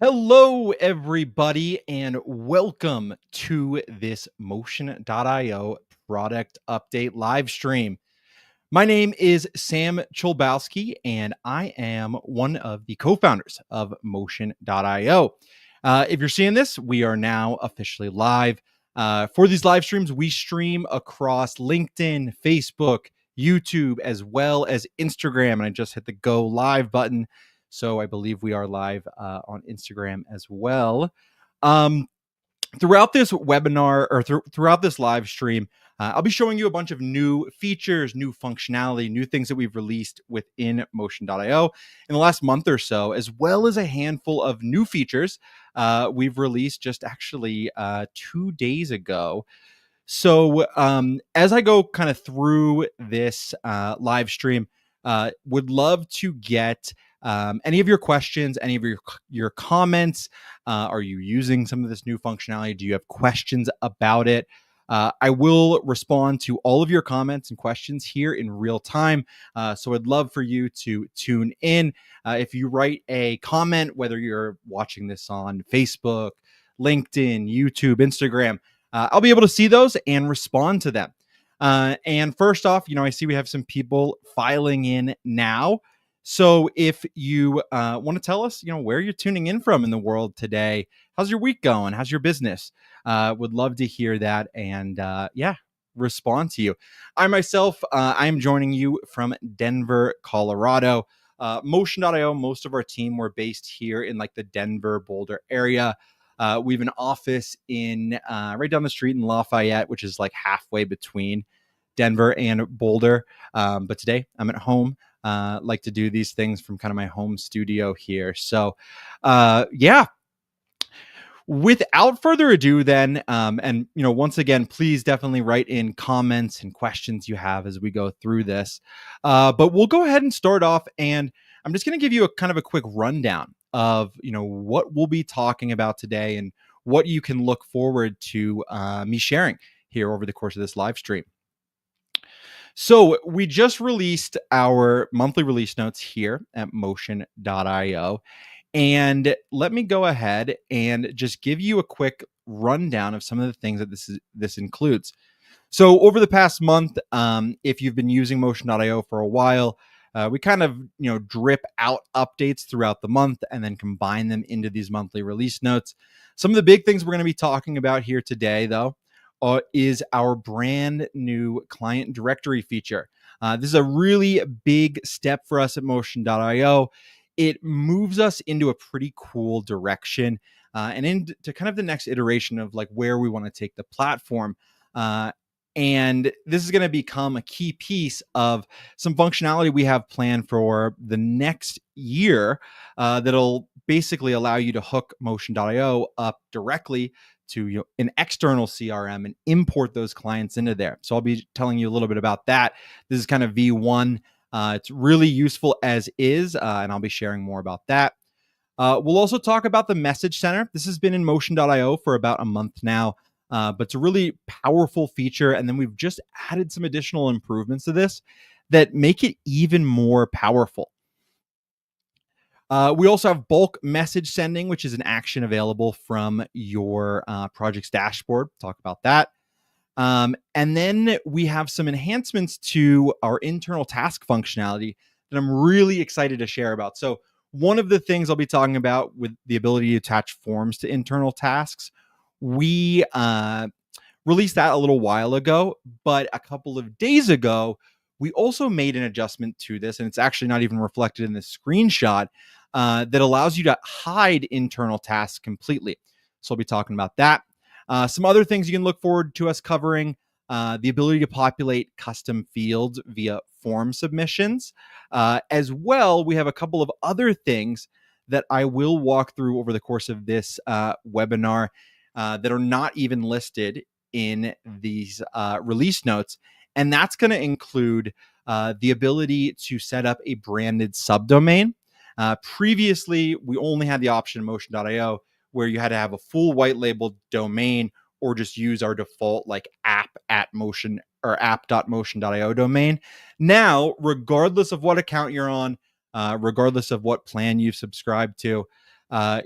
Hello, everybody, and welcome to this Motion.io product update live stream. My name is Sam Chlebowski, and I am one of the co-founders of Motion.io. If you're seeing this, we are now officially live. For these live streams, we stream across LinkedIn, Facebook, YouTube, as well as Instagram. And I just hit the go live button. So I believe we are live on Instagram as well. Throughout this webinar or throughout this live stream, I'll be showing you a bunch of new features, new functionality, new things that we've released within Motion.io in the last month or so, as well as a handful of new features we've released just actually 2 days ago. So as I go kind of through this live stream, would love to get any of your questions, any of your comments. Are you using some of this new functionality? Do you have questions about it? I will respond to all of your comments and questions here in real time. So I'd love for you to tune in. If you write a comment, whether you're watching this on Facebook, LinkedIn, YouTube, Instagram, I'll be able to see those and respond to them. And first off, I see we have some people filing in now. So if you want to tell us, where you're tuning in from in the world today, how's your week going? How's your business? Would love to hear that and respond to you. I myself, I'm joining you from Denver, Colorado. Motion.io, most of our team were based here in like the Denver, Boulder area. We have an office in right down the street in Lafayette, which is like halfway between Denver and Boulder. But today I'm at home. Like to do these things from kind of my home studio here. So without further ado then, and once again, please definitely write in comments and questions you have as we go through this. But we'll go ahead and start off, and I'm just going to give you a kind of a quick rundown of what we'll be talking about today and what you can look forward to me sharing here over the course of this live stream. So we just released our monthly release notes here at Motion.io. And let me go ahead and just give you a quick rundown of some of the things that this includes. So over the past month, if you've been using Motion.io for a while, we kind of drip out updates throughout the month and then combine them into these monthly release notes. Some of the big things we're going to be talking about here today, though, is our brand new client directory feature. This is a really big step for us at Motion.io. It moves us into a pretty cool direction and into kind of the next iteration of like where we want to take the platform. And this is going to become a key piece of some functionality we have planned for the next year that'll basically allow you to hook Motion.io up directly to an external CRM and import those clients into there. So I'll be telling you a little bit about that. This is kind of V1. It's really useful as is, and I'll be sharing more about that. We'll also talk about the message center. This has been in Motion.io for about a month now, but it's a really powerful feature. And then we've just added some additional improvements to this that make it even more powerful. We also have bulk message sending, which is an action available from your project's dashboard. Talk about that. And then we have some enhancements to our internal task functionality that I'm really excited to share about. So one of the things I'll be talking about with the ability to attach forms to internal tasks, we released that a little while ago, but a couple of days ago, we also made an adjustment to this, and it's actually not even reflected in this screenshot, that allows you to hide internal tasks completely. So I'll be talking about that. Some other things you can look forward to us covering, the ability to populate custom fields via form submissions. As well, we have a couple of other things that I will walk through over the course of this webinar that are not even listed in these release notes. And that's going to include the ability to set up a branded subdomain. Previously, we only had the option in Motion.io where you had to have a full white labeled domain or just use our default like app@motion or app.motion.io domain. Now, regardless of what account you're on, regardless of what plan you've subscribed to,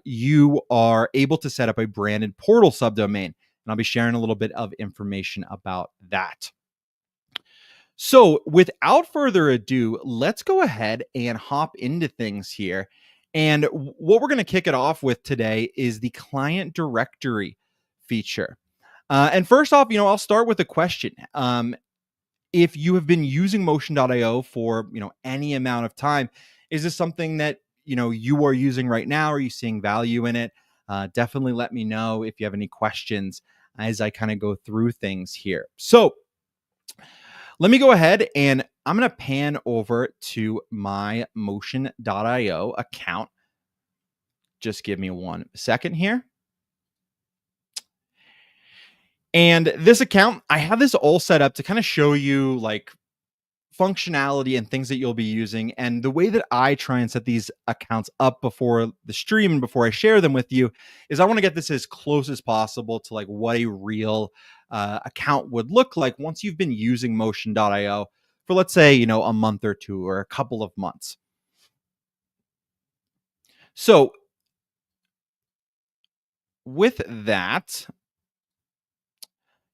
you are able to set up a branded portal subdomain. And I'll be sharing a little bit of information about that. So, without further ado, let's go ahead and hop into things here. And what we're going to kick it off with today is the client directory feature. And first off, I'll start with a question. If you have been using Motion.io for any amount of time, is this something that you are using right now? Are you seeing value in it? Definitely let me know if you have any questions as I kind of go through things here. So let me go ahead and I'm going to pan over to my Motion.io account. Just give me 1 second here. And this account, I have this all set up to kind of show you like functionality and things that you'll be using. And the way that I try and set these accounts up before the stream and before I share them with you is I want to get this as close as possible to like what a real account would look like once you've been using Motion.io for, let's say, a month or two or a couple of months. So with that,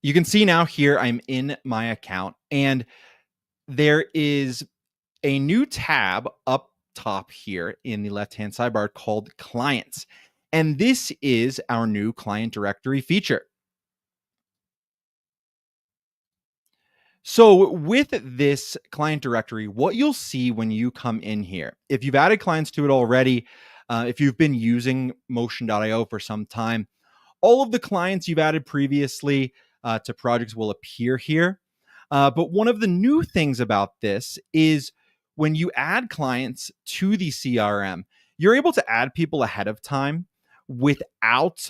you can see now here I'm in my account, and there is a new tab up top here in the left-hand sidebar called Clients. And this is our new client directory feature. So with this client directory, what you'll see when you come in here, if you've added clients to it already, if you've been using Motion.io for some time, all of the clients you've added previously to projects will appear here. But one of the new things about this is when you add clients to the CRM, you're able to add people ahead of time without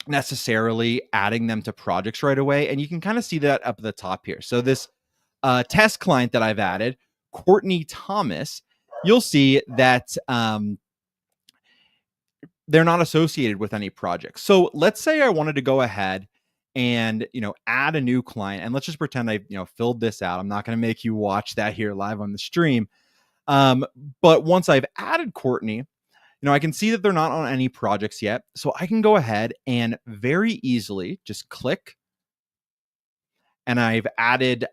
necessarily adding them to projects right away. And you can kind of see that up at the top here. So this test client that I've added, Courtney Thomas, you'll see that they're not associated with any projects. So let's say I wanted to go ahead and add a new client, and let's just pretend I filled this out. I'm not going to make you watch that here live on the stream. But once I've added Courtney, I can see that they're not on any projects yet. So I can go ahead and very easily just click, and I've added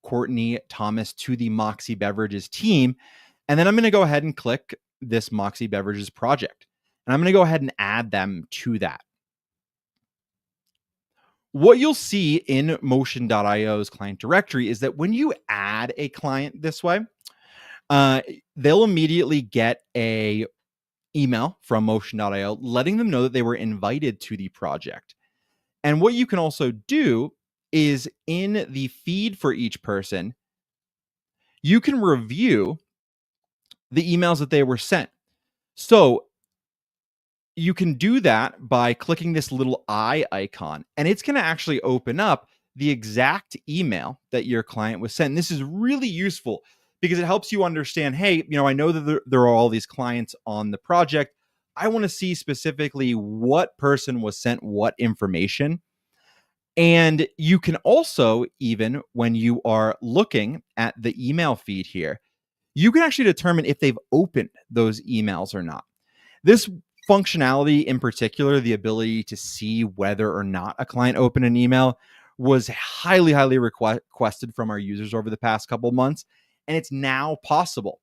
Courtney Thomas to the Moxie Beverages team. And then I'm going to go ahead and click this Moxie Beverages project, and I'm going to go ahead and add them to that. What you'll see in Motion.io's client directory is that when you add a client this way, they'll immediately get a email from Motion.io letting them know that they were invited to the project. And what you can also do is in the feed for each person, you can review the emails that they were sent. So you can do that by clicking this little eye icon, and it's going to actually open up the exact email that your client was sent. And this is really useful because it helps you understand, hey, I know that there are all these clients on the project. I want to see specifically what person was sent what information. And you can also, even when you are looking at the email feed here, you can actually determine if they've opened those emails or not. This functionality in particular, the ability to see whether or not a client opened an email, was highly requested from our users over the past couple months, and it's now possible.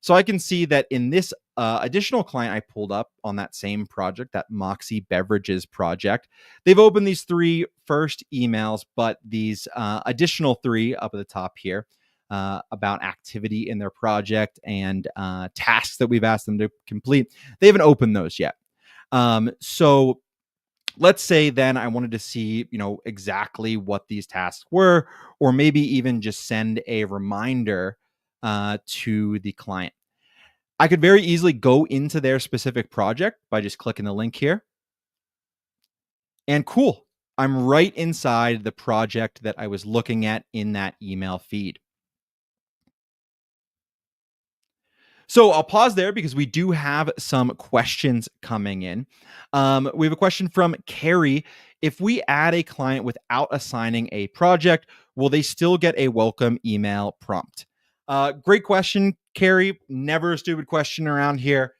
So I can see that in this additional client I pulled up on that same project, that Moxie Beverages project, they've opened these 3 first emails, but these additional 3 up at the top here about activity in their project and tasks that we've asked them to complete, they haven't opened those yet. So let's say then I wanted to see, exactly what these tasks were, or maybe even just send a reminder to the client. I could very easily go into their specific project by just clicking the link here. And cool, I'm right inside the project that I was looking at in that email feed. So I'll pause there because we do have some questions coming in. We have a question from Carrie. If we add a client without assigning a project, will they still get a welcome email prompt? Great question, Carrie. Never a stupid question around here.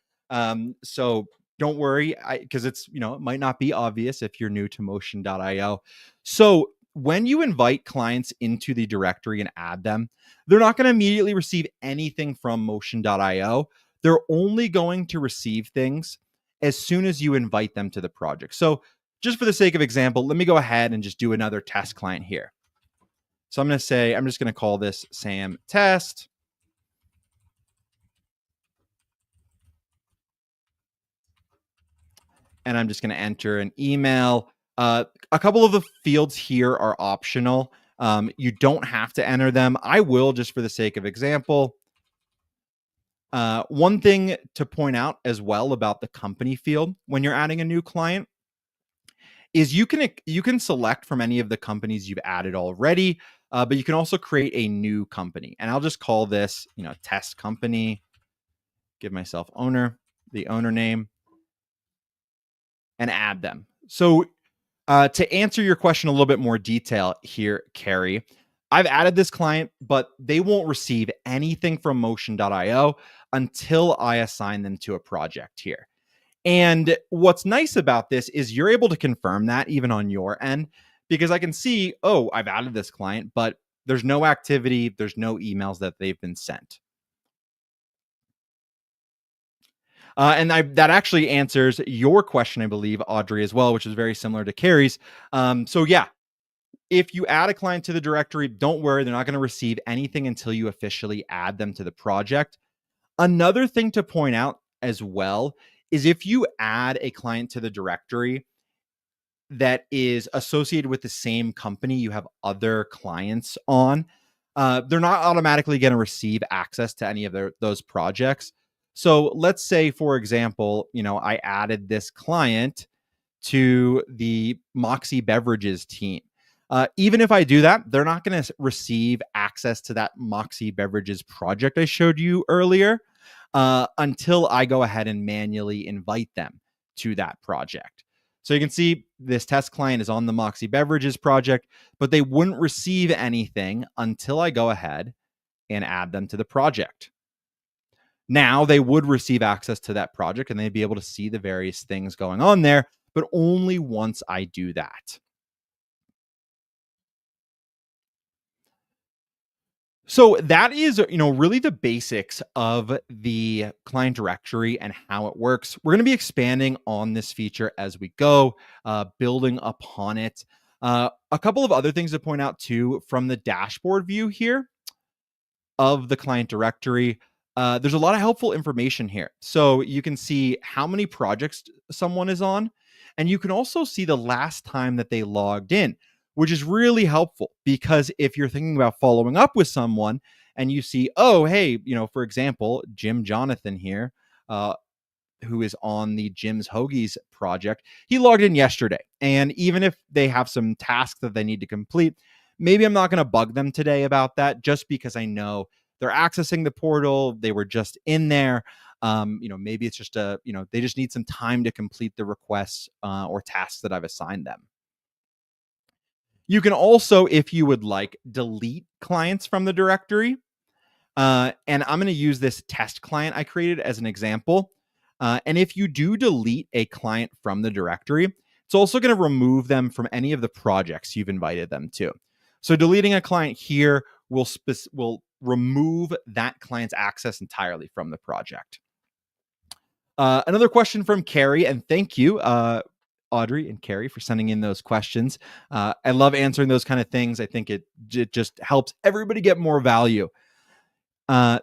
So don't worry, because it's, it might not be obvious if you're new to Motion.io. So when you invite clients into the directory and add them, they're not going to immediately receive anything from Motion.io. They're only going to receive things as soon as you invite them to the project. So just for the sake of example, let me go ahead and just do another test client here. So I'm just going to call this Sam Test. And I'm just going to enter an email. A couple of the fields here are optional. You don't have to enter them. I will just for the sake of example. One thing to point out as well about the company field when you're adding a new client is you can select from any of the companies you've added already, but you can also create a new company. And I'll just call this, test company, give myself the owner name, and add them. So to answer your question a little bit more detail here, Carrie, I've added this client, but they won't receive anything from Motion.io until I assign them to a project here. And what's nice about this is you're able to confirm that even on your end, because I can see, oh, I've added this client, but there's no activity, there's no emails that they've been sent. And that actually answers your question, I believe, Audrey, as well, which is very similar to Carrie's. So yeah, if you add a client to the directory, don't worry, they're not going to receive anything until you officially add them to the project. Another thing to point out as well is if you add a client to the directory that is associated with the same company you have other clients on, they're not automatically going to receive access to any of those projects. So let's say, for example, I added this client to the Moxie Beverages team. Even if I do that, they're not going to receive access to that Moxie Beverages project I showed you earlier until I go ahead and manually invite them to that project. So you can see this test client is on the Moxie Beverages project, but they wouldn't receive anything until I go ahead and add them to the project. Now they would receive access to that project and they'd be able to see the various things going on there, but only once I do that. So that is, really the basics of the client directory and how it works. We're going to be expanding on this feature as we go, building upon it. A couple of other things to point out too from the dashboard view here of the client directory. There's a lot of helpful information here. So you can see how many projects someone is on, and you can also see the last time that they logged in, which is really helpful because if you're thinking about following up with someone and you see, oh, hey, for example, Jim Jonathan here, who is on the Jim's Hoagies project, he logged in yesterday. And even if they have some tasks that they need to complete, maybe I'm not going to bug them today about that just because I know they're accessing the portal. They were just in there. Maybe it's just they just need some time to complete the requests or tasks that I've assigned them. You can also, if you would like, delete clients from the directory. And I'm going to use this test client I created as an example. And if you do delete a client from the directory, it's also going to remove them from any of the projects you've invited them to. So deleting a client here will remove that client's access entirely from the project. Another question from Carrie, and thank you, Audrey and Carrie, for sending in those questions. I love answering those kind of things. I think it just helps everybody get more value.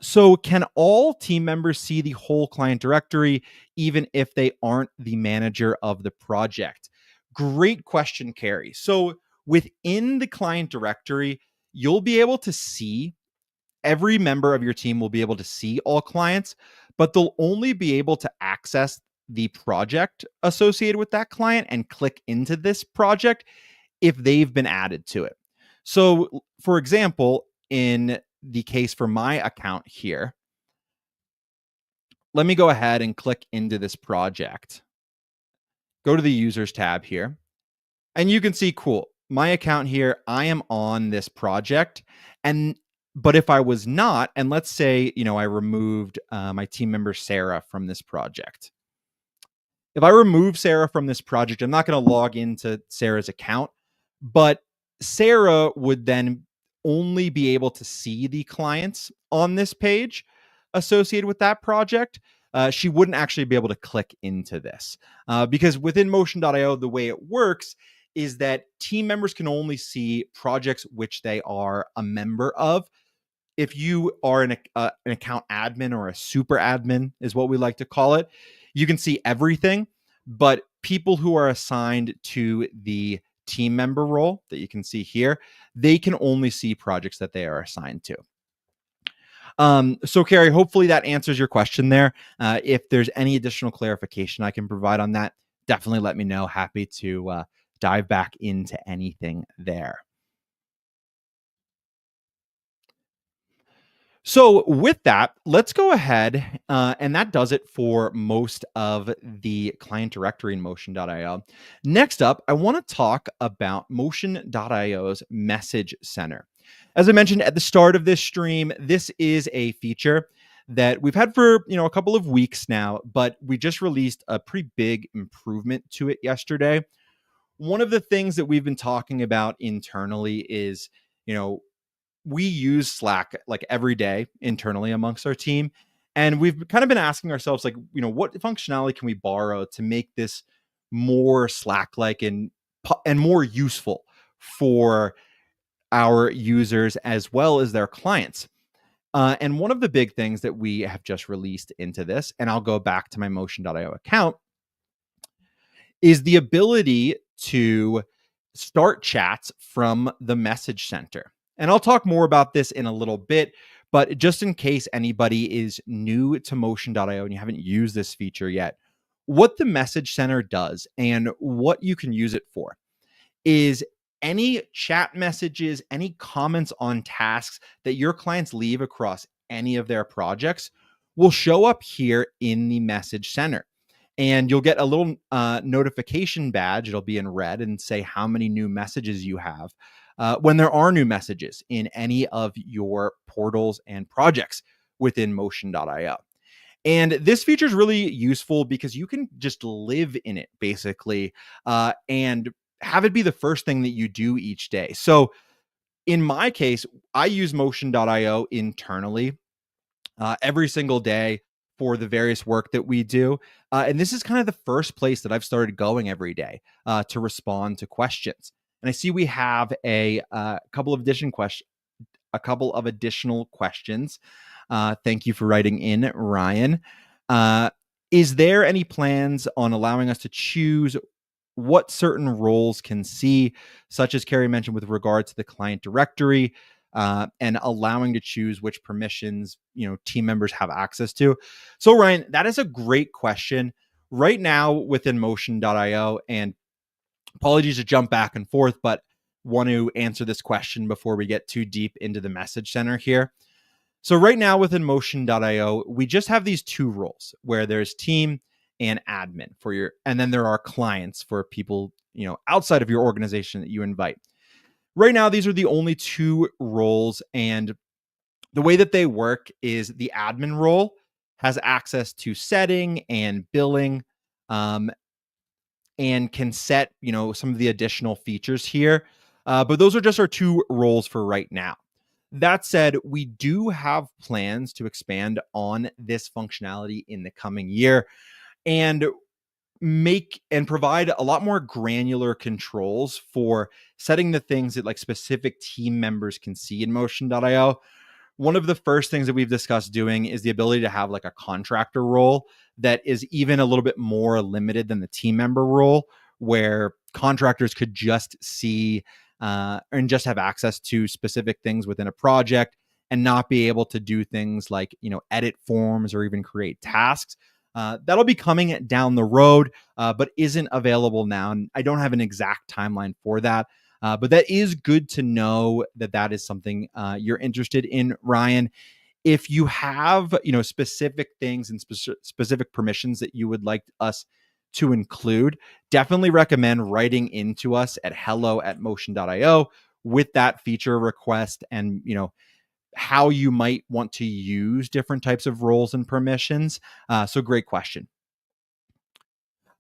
So can all team members see the whole client directory, even if they aren't the manager of the project? Great question, Carrie. So within the client directory, you'll be able to see every member of your team will be able to see all clients, but they'll only be able to access the project associated with that client and click into this project if they've been added to it. So, for example, in the case for my account here, let me go ahead and click into this project. Go to the users tab here, and you can see, cool, my account here, I am on this project. But if I was not, and let's say, I removed my team member, Sarah, from this project. if I remove Sarah from this project, I'm not going to log into Sarah's account, but Sarah would then only be able to see the clients on this page associated with that project. She wouldn't actually be able to click into this because within Motion.io, the way it works is that team members can only see projects which they are a member of. If you are an account admin or a super admin is what we like to call it, you can see everything, but people who are assigned to the team member role that you can see here, they can only see projects that they are assigned to. So Carrie, hopefully that answers your question there. If there's any additional clarification I can provide on that, definitely let me know. Happy to dive back into anything there. So with that, let's go ahead, and that does it for most of the client directory in Motion.io. Next up, I want to talk about Motion.io's Message Center. As I mentioned at the start of this stream, this is a feature that we've had for a couple of weeks now, but we just released a pretty big improvement to it yesterday. One of the things that we've been talking about internally is, we use Slack like every day internally amongst our team. And we've kind of been asking ourselves, like, what functionality can we borrow to make this more Slack-like and more useful for our users as well as their clients? And one of the big things that we have just released into this, and I'll go back to my Motion.io account, is the ability to start chats from the message center. And I'll talk more about this in a little bit, but just in case anybody is new to Motion.io and you haven't used this feature yet, what the message center does and what you can use it for is any chat messages, any comments on tasks that your clients leave across any of their projects will show up here in the message center. And you'll get a little notification badge. It'll be in red and say how many new messages you have when there are new messages in any of your portals and projects within Motion.io. And this feature is really useful because you can just live in it basically and have it be the first thing that you do each day. So in my case, I use Motion.io internally every single day for the various work that we do. And this is kind of the first place that I've started going every day to respond to questions. And I see we have a couple of additional questions. Thank you for writing in, Ryan. Is there any plans on allowing us to choose what certain roles can see, such as Carrie mentioned with regard to the client directory, and allowing to choose which permissions team members have access to? So Ryan, that is a great question. Right now within Motion.io, and apologies to jump back and forth, but want to answer this question before we get too deep into the message center here. So right now within Motion.io, we just have these two roles where there's team and admin and then there are clients for people, outside of your organization that you invite. Right now, these are the only two roles, and the way that they work is the admin role has access to setting and billing, and can set, some of the additional features here. But those are just our two roles for right now. That said, we do have plans to expand on this functionality in the coming year and make and provide a lot more granular controls for setting the things that like specific team members can see in Motion.io. One of the first things that we've discussed doing is the ability to have like a contractor role that is even a little bit more limited than the team member role, where contractors could just see and just have access to specific things within a project and not be able to do things like, edit forms or even create tasks. That'll be coming down the road, but isn't available now. And I don't have an exact timeline for that. But that is good to know that is something you're interested in, Ryan. If you have, specific things and specific permissions that you would like us to include, definitely recommend writing into us at hello@motion.io with that feature request and, how you might want to use different types of roles and permissions. So great question.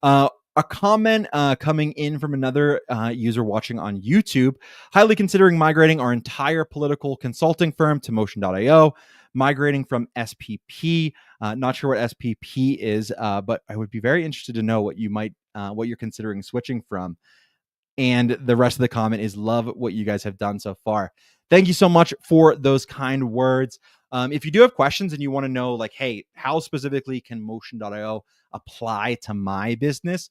A comment coming in from another user watching on YouTube, highly considering migrating our entire political consulting firm to Motion.io, migrating from SPP. Not sure what SPP is, but I would be very interested to know what what you're considering switching from. And the rest of the comment is love what you guys have done so far. Thank you so much for those kind words. If you do have questions and you want to know, like, hey, how specifically can Motion.io apply to my business,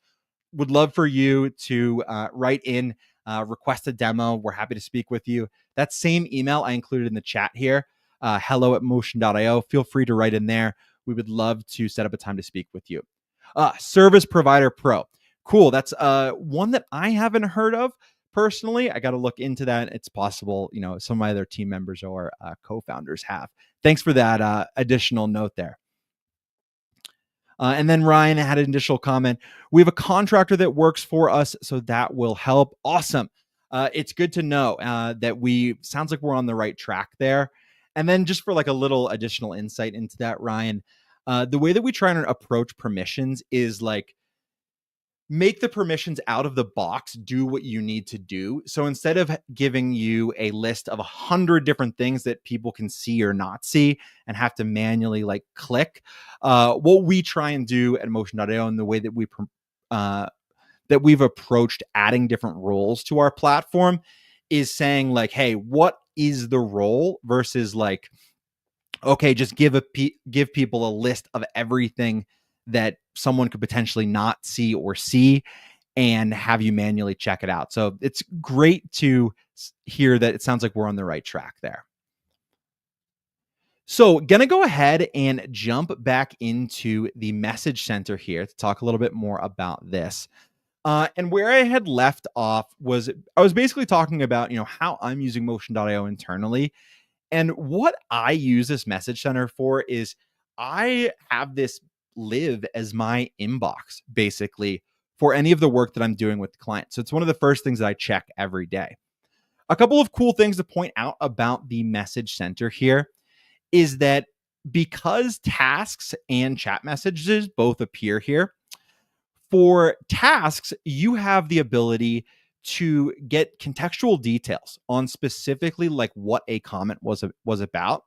would love for you to write in, request a demo. We're happy to speak with you. That same email I included in the chat here, hello@motion.io. Feel free to write in there. We would love to set up a time to speak with you. Service Provider Pro. Cool. That's one that I haven't heard of personally. I got to look into that. It's possible, some of my other team members or co-founders have. Thanks for that additional note there. And then Ryan had an additional comment. We have a contractor that works for us, so that will help. Awesome. It's good to know that sounds like we're on the right track there. And then just for like a little additional insight into that, Ryan, the way that we try and approach permissions is like, make the permissions out of the box, do what you need to do. So instead of giving you a list of 100 different things that people can see or not see and have to manually like click, what we try and do at Motion.io and the way that we've approached adding different roles to our platform is saying like, hey, what is the role versus like, okay, just give people a list of everything that someone could potentially not see or see and have you manually check it out. So it's great to hear that it sounds like we're on the right track there. So gonna go ahead and jump back into the message center here to talk a little bit more about this. And where I had left off was I was basically talking about, how I'm using Motion.io internally. And what I use this message center for is I have this live as my inbox basically for any of the work that I'm doing with the client. So it's one of the first things that I check every day. A couple of cool things to point out about the message center here is that because tasks and chat messages both appear here, for tasks, you have the ability to get contextual details on specifically like what a comment was about.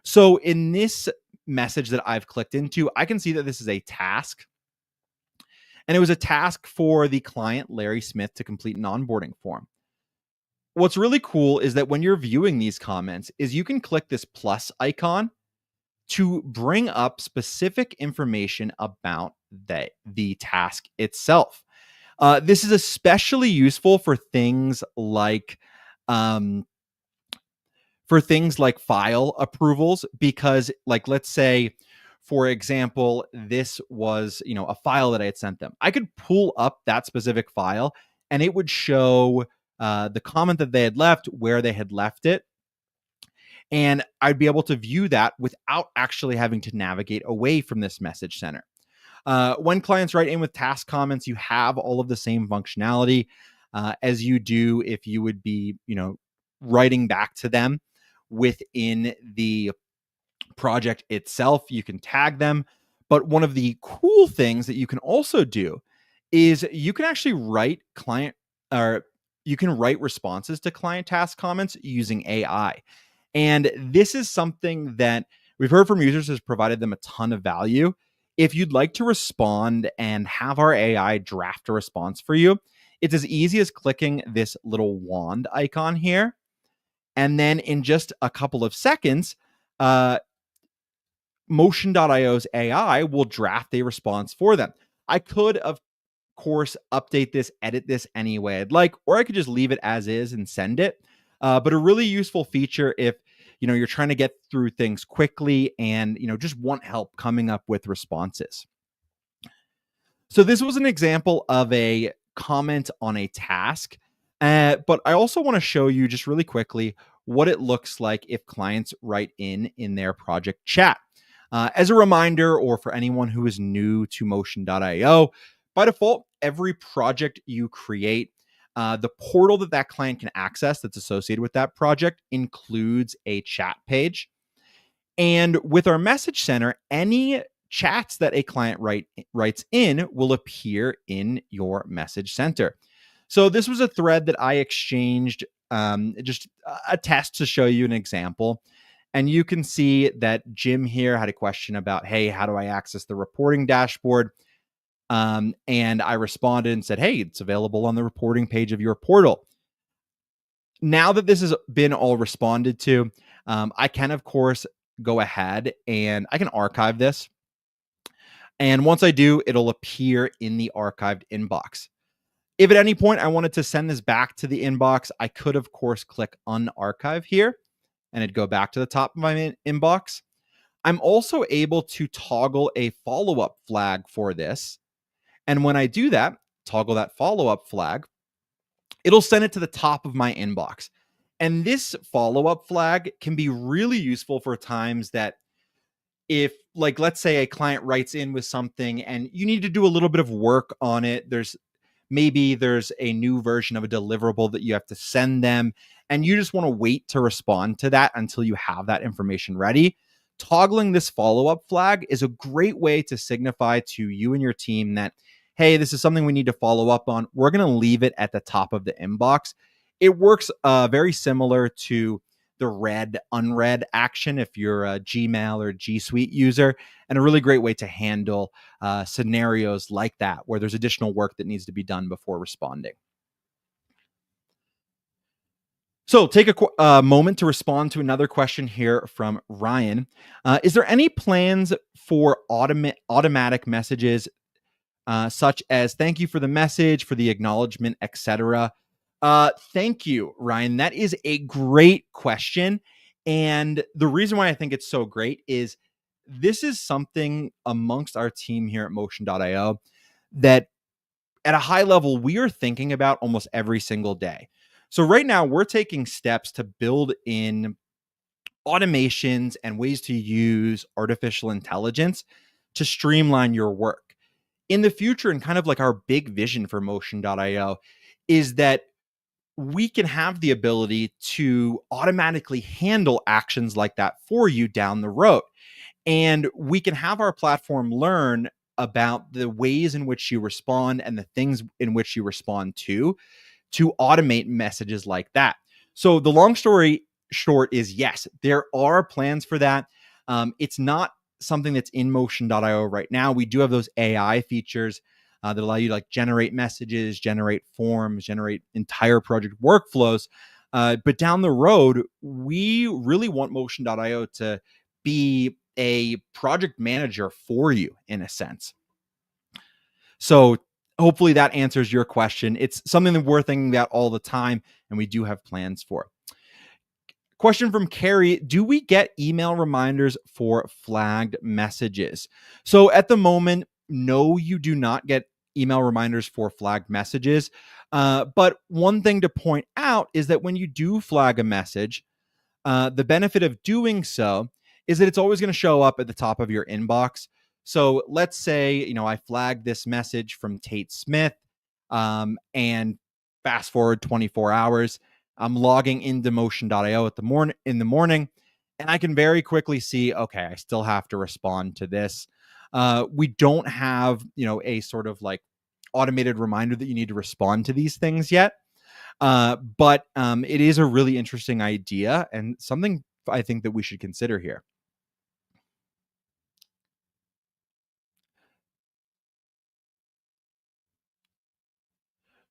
So in this message that I've clicked into, I can see that this is a task. And it was a task for the client, Larry Smith, to complete an onboarding form. What's really cool is that when you're viewing these comments is you can click this plus icon to bring up specific information about the task itself. This is especially useful for things like file approvals, because like, let's say, for example, this was, a file that I had sent them. I could pull up that specific file and it would show the comment that they had left, where they had left it. And I'd be able to view that without actually having to navigate away from this message center. When clients write in with task comments, you have all of the same functionality as you do if you would be, writing back to them within the project itself. You can tag them. But one of the cool things that you can also do is you can actually write responses to client task comments using AI. And this is something that we've heard from users has provided them a ton of value. If you'd like to respond and have our AI draft a response for you, it's as easy as clicking this little wand icon here. And then in just a couple of seconds, Motion.io's AI will draft a response for them. I could, of course, update this, edit this any way I'd like, or I could just leave it as is and send it. But a really useful feature if you're trying to get through things quickly and just want help coming up with responses. So this was an example of a comment on a task, but I also want to show you just really quickly what it looks like if clients write in their project chat. As a reminder, or for anyone who is new to Motion.io, by default, every project you create, the portal that client can access that's associated with that project includes a chat page. And with our message center, any chats that a client writes in will appear in your message center. So this was a thread that I exchanged, just a test to show you an example. And you can see that Jim here had a question about, hey, how do I access the reporting dashboard? And I responded and said, hey, it's available on the reporting page of your portal. Now that this has been all responded to, I can, of course, go ahead and I can archive this. And once I do, it'll appear in the archived inbox. If at any point I wanted to send this back to the inbox, I could, of course, click unarchive here and it'd go back to the top of my inbox. I'm also able to toggle a follow-up flag for this. And when I do that, toggle that follow-up flag, it'll send it to the top of my inbox. And this follow-up flag can be really useful for times that if, like, let's say a client writes in with something and you need to do a little bit of work on it. Maybe there's a new version of a deliverable that you have to send them, and you just want to wait to respond to that until you have that information ready. Toggling this follow-up flag is a great way to signify to you and your team that, hey, this is something we need to follow up on. We're going to leave it at the top of the inbox. It works very similar to the read unread action if you're a Gmail or G Suite user, and a really great way to handle scenarios like that where there's additional work that needs to be done before responding. So take a moment to respond to another question here from Ryan. Is there any plans for automatic messages such as thank you for the message, for the acknowledgement, etc.? Thank you, Ryan. That is a great question. And the reason why I think it's so great is this is something amongst our team here at Motion.io that at a high level, we are thinking about almost every single day. So right now we're taking steps to build in automations and ways to use artificial intelligence to streamline your work. In the future, and kind of like our big vision for Motion.io is that we can have the ability to automatically handle actions like that for you down the road. And we can have our platform learn about the ways in which you respond and the things in which you respond to automate messages like that. So the long story short is yes, there are plans for that. It's not something that's in Motion.io right now. We do have those AI features that allow you to like generate messages, generate forms, generate entire project workflows. But down the road, we really want Motion.io to be a project manager for you in a sense. So hopefully that answers your question. It's something that we're thinking about all the time, and we do have plans for. Question from Carrie, do we get email reminders for flagged messages? So at the moment, no, you do not get email reminders for flagged messages. But one thing to point out is that when you do flag a message, the benefit of doing so is that it's always going to show up at the top of your inbox. So let's say, I flagged this message from Tate Smith, and fast forward 24 hours. I'm logging into Motion.io in the morning, and I can very quickly see, okay, I still have to respond to this. We don't have, a sort of like automated reminder that you need to respond to these things yet. But it is a really interesting idea and something I think that we should consider here.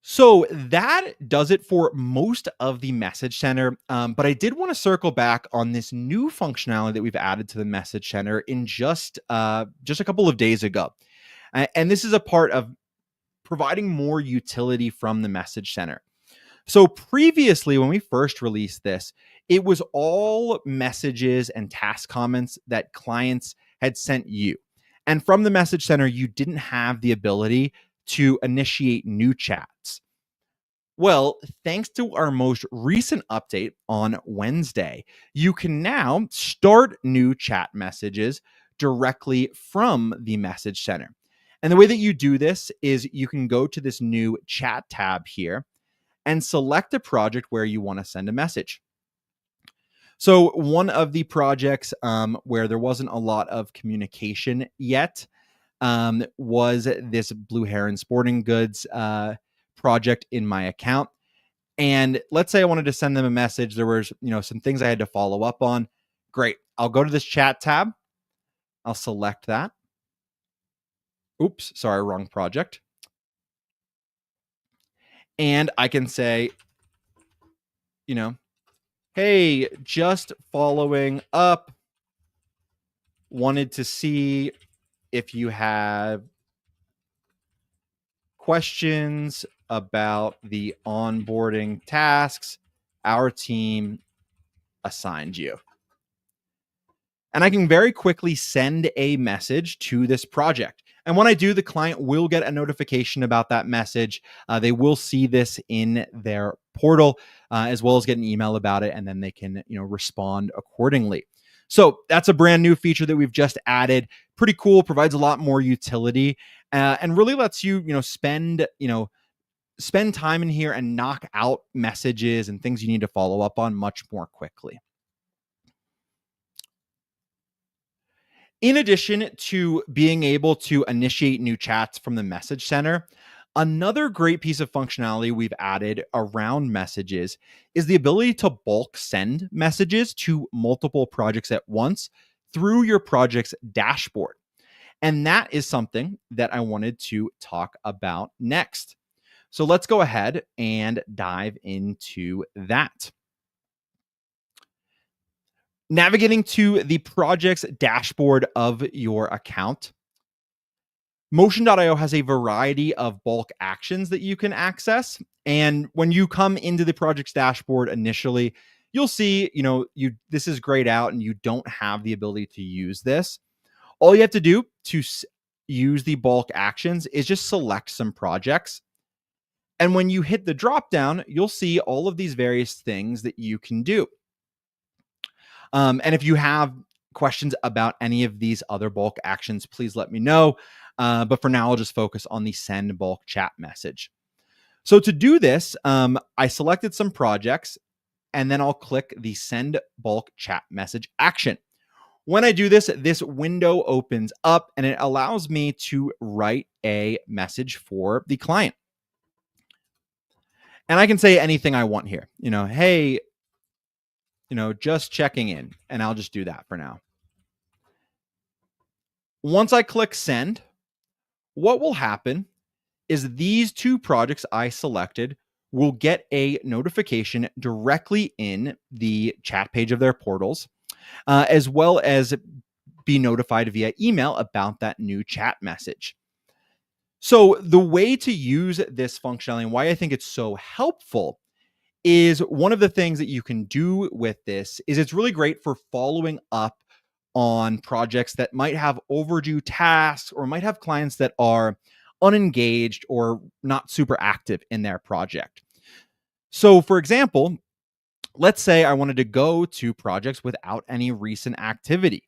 So that does it for most of the message center. But I did want to circle back on this new functionality that we've added to the message center in just a couple of days ago. And this is a part of providing more utility from the message center. So previously, when we first released this, it was all messages and task comments that clients had sent you. And from the message center, you didn't have the ability to initiate new chats. Well, thanks to our most recent update on Wednesday, you can now start new chat messages directly from the message center. And the way that you do this is you can go to this new chat tab here and select a project where you want to send a message. So one of the projects where there wasn't a lot of communication yet was this Blue Heron Sporting Goods project in my account. And let's say I wanted to send them a message. There was, some things I had to follow up on. Great. I'll go to this chat tab. I'll select that. Oops, sorry, wrong project. And I can say, hey, just following up. Wanted to see if you have questions about the onboarding tasks our team assigned you. And I can very quickly send a message to this project. And when I do, the client will get a notification about that message. They will see this in their portal, as well as get an email about it, and then they can, respond accordingly. So that's a brand new feature that we've just added. Pretty cool. Provides a lot more utility, and really lets you, spend time in here and knock out messages and things you need to follow up on much more quickly. In addition to being able to initiate new chats from the message center, another great piece of functionality we've added around messages is the ability to bulk send messages to multiple projects at once through your project's dashboard. And that is something that I wanted to talk about next. So let's go ahead and dive into that. Navigating to the project's dashboard of your account, Motion.io has a variety of bulk actions that you can access. And when you come into the project's dashboard initially, you'll see, this is grayed out and you don't have the ability to use this. All you have to do to use the bulk actions is just select some projects. And when you hit the drop down, you'll see all of these various things that you can do. And if you have questions about any of these other bulk actions, please let me know. But for now, I'll just focus on the send bulk chat message. So to do this, I selected some projects, and then I'll click the send bulk chat message action. When I do this, this window opens up and it allows me to write a message for the client. And I can say anything I want here. Hey, just checking in, and I'll just do that for now. Once I click send, what will happen is these two projects I selected will get a notification directly in the chat page of their portals, as well as be notified via email about that new chat message. So the way to use this functionality and why I think it's so helpful is one of the things that you can do with this is it's really great for following up on projects that might have overdue tasks or might have clients that are unengaged or not super active in their project. So for example, let's say I wanted to go to projects without any recent activity.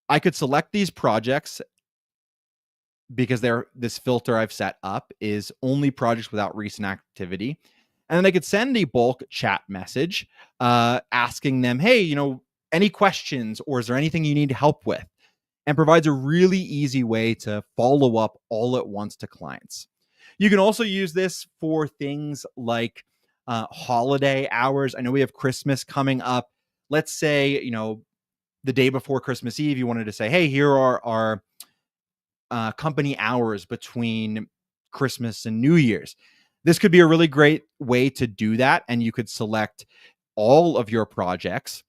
I could select these projects because this filter I've set up is only projects without recent activity. And then I could send a bulk chat message asking them, hey, any questions, or is there anything you need help with? And provides a really easy way to follow up all at once to clients. You can also use this for things like holiday hours. I know we have Christmas coming up. Let's say, the day before Christmas Eve, you wanted to say, hey, here are our company hours between Christmas and New Year's. This could be a really great way to do that. And you could select all of your projects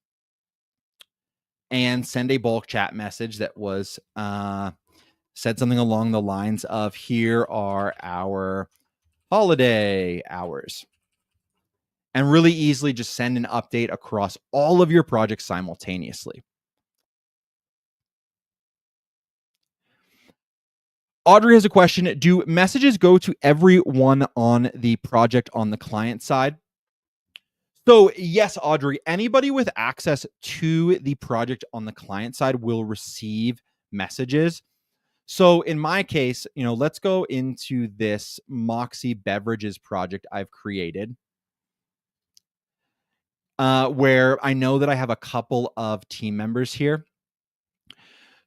and send a bulk chat message that was said something along the lines of, here are our holiday hours. And really easily just send an update across all of your projects simultaneously. Audrey has a question. Do messages go to everyone on the project on the client side? So yes, Audrey, anybody with access to the project on the client side will receive messages. So in my case, let's go into this Moxie Beverages project I've created. where I know that I have a couple of team members here.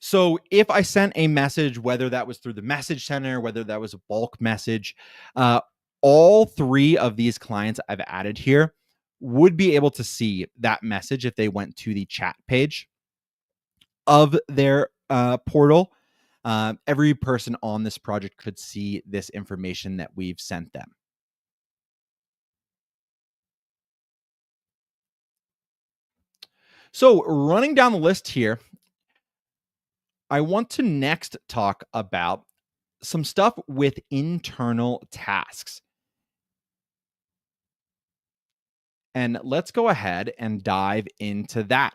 So if I sent a message, whether that was through the message center, whether that was a bulk message, uh, all three of these clients I've added here would be able to see that message if they went to the chat page of their portal. Every person on this project could see this information that we've sent them. So running down the list here, I want to next talk about some stuff with internal tasks. And let's go ahead and dive into that.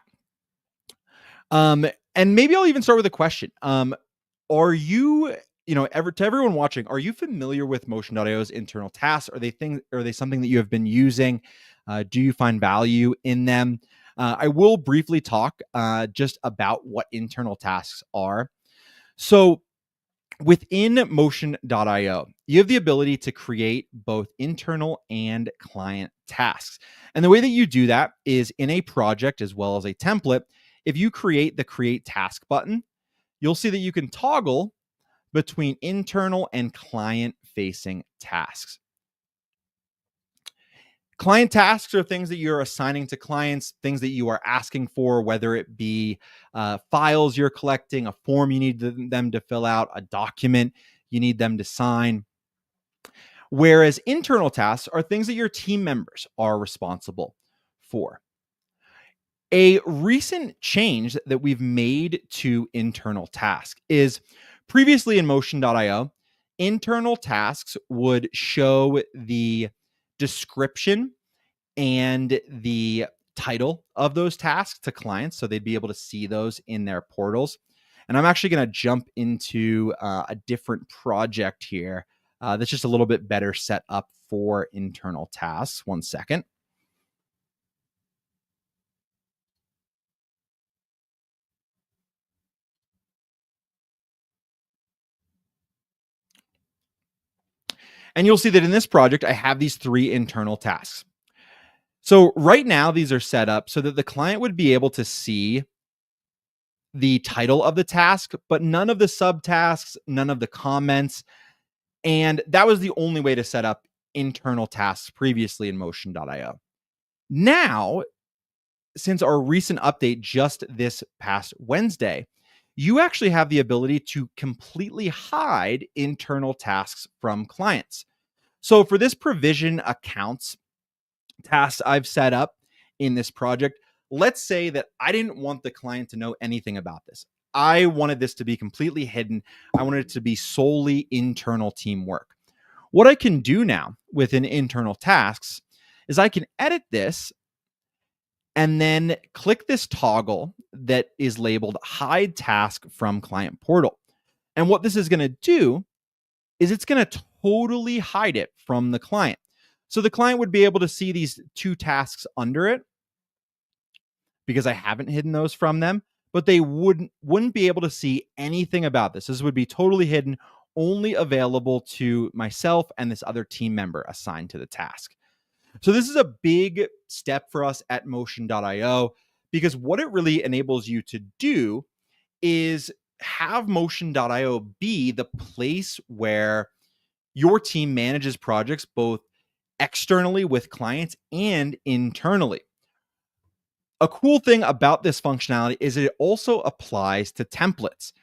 And maybe I'll even start with a question. Are you, ever to everyone watching, are you familiar with Motion.io's internal tasks? Are they something that you have been using? Do you find value in them? I will briefly talk just about what internal tasks are. So within Motion.io, you have the ability to create both internal and client tasks. And the way that you do that is in a project as well as a template. If you create the Create Task button, you'll see that you can toggle between internal and client-facing tasks. Client tasks are things that you're assigning to clients, things that you are asking for, whether it be files you're collecting, a form you need them to fill out, a document you need them to sign. Whereas internal tasks are things that your team members are responsible for. A recent change that we've made to internal tasks is previously in Motion.io, internal tasks would show the description and the title of those tasks to clients, so they'd be able to see those in their portals. And I'm actually going to jump into a different project here that's just a little bit better set up for internal tasks. One second. And you'll see that in this project, I have these three internal tasks. So right now, these are set up so that the client would be able to see the title of the task, but none of the subtasks, none of the comments. And that was the only way to set up internal tasks previously in Motion.io. Now, since our recent update just this past Wednesday, you actually have the ability to completely hide internal tasks from clients. So for this provision accounts tasks I've set up in this project, let's say that I didn't want the client to know anything about this. I wanted this to be completely hidden. I wanted it to be solely internal teamwork. What I can do now within internal tasks is I can edit this and then click this toggle that is labeled hide task from client portal. And what this is going to do is it's going to totally hide it from the client. So the client would be able to see these two tasks under it because I haven't hidden those from them, but they wouldn't be able to see anything about this. This would be totally hidden, only available to myself and this other team member assigned to the task. So this is a big step for us at Motion.io because what it really enables you to do is have Motion.io be the place where your team manages projects both externally with clients and internally. A cool thing about this functionality is it also applies to templates